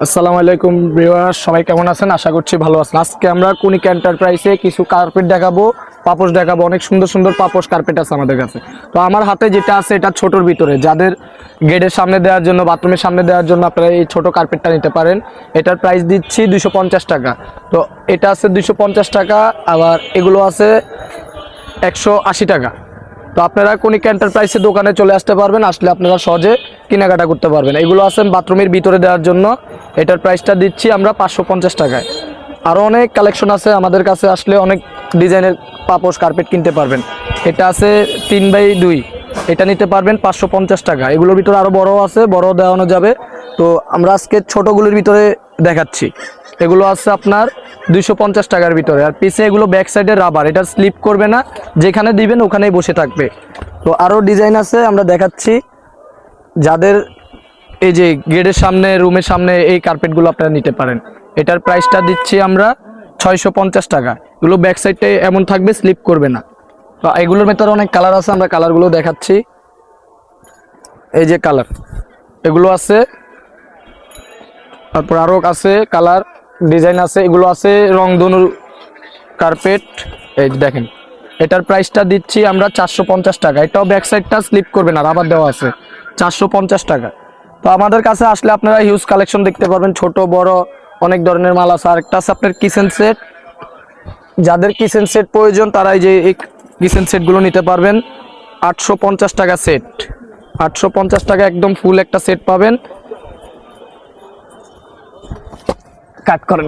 আসসালামু আলাইকুম ভিউয়ার্স, সবাই কেমন আছেন? আশা করছি ভালো আছেন। আজকে আমরা কুনিক এন্টারপ্রাইজে কিছু কার্পেট দেখাবো, পাপোশ দেখাবো। অনেক সুন্দর সুন্দর পাপোশ কার্পেট আছে আমাদের কাছে। তো আমার হাতে যেটা আছে এটা ছোটোর ভিতরে, যাদের গেটের সামনে দেওয়ার জন্য, বাথরুমের সামনে দেওয়ার জন্য আপনারা এই ছোটো কার্পেটটা নিতে পারেন। এটার প্রাইস দিচ্ছি 250 টাকা। তো এটা আছে 250 টাকা, আবার এগুলো আছে 180 টাকা। তো আপনারা কোনিক এন্টারপ্রাইজের দোকানে চলে আসতে পারবেন, আসলে আপনারা সহজে কেনাকাটা করতে পারবেন। এগুলো আছে বাথরুমের ভিতরে দেওয়ার জন্য। এটার প্রাইসটা দিচ্ছি আমরা 550 টাকায়। আরও অনেক কালেকশন আছে আমাদের কাছে, আসলে অনেক ডিজাইনের পাপোশ কার্পেট কিনতে পারবেন। এটা আছে 3x2, এটা নিতে পারবেন 550 টাকা। এগুলোর ভিতরে আরও বড় আছে, বড় দেওয়ানো যাবে। তো আমরা আজকে ছোটোগুলোর ভিতরে দেখাচ্ছি। এগুলো আছে আপনার 250 টাকার ভিতরে। আর পিছে এগুলো ব্যাক সাইডে রাবার, এটা স্লিপ করবে না, যেখানে দিবেন ওখানেই বসে থাকবে। তো আরও ডিজাইন আছে, আমরা দেখাচ্ছি। যাদের এই যে গেটের সামনে, রুমের সামনে এই কার্পেটগুলো আপনারা নিতে পারেন। এটার প্রাইসটা দিচ্ছি আমরা 650 টাকা। এগুলো ব্যাক সাইডে এমন থাকবে, স্লিপ করবে না। তো এগুলোর ভেতরে অনেক কালার আছে, আমরা কালারগুলো দেখাচ্ছি। এই যে কালার এগুলো আছে, তারপর আরও আছে কালার ডিজাইন আছে। এগুলো আছে রংধনুর কার্পেট। এই দেখেন, এটার প্রাইসটা দিচ্ছি আমরা 450 টাকা। এটাও ব্যাক সাইডটা স্লিপ করবে না, রাবার দেওয়া আছে, 450 টাকা। তো আমাদের কাছে আসলে আপনারা হিউজ কালেকশন দেখতে পারবেন, ছোট বড় অনেক ধরনের মাল আছে। আর একটা আছে আপনার কিচেন সেট। যাদের কিচেন সেট প্রয়োজন তারা এই যে এই কিচেন সেটগুলো নিতে পারবেন। 850 টাকা সেট, 850 টাকা একদম ফুল একটা সেট পাবেন। কাট করেন।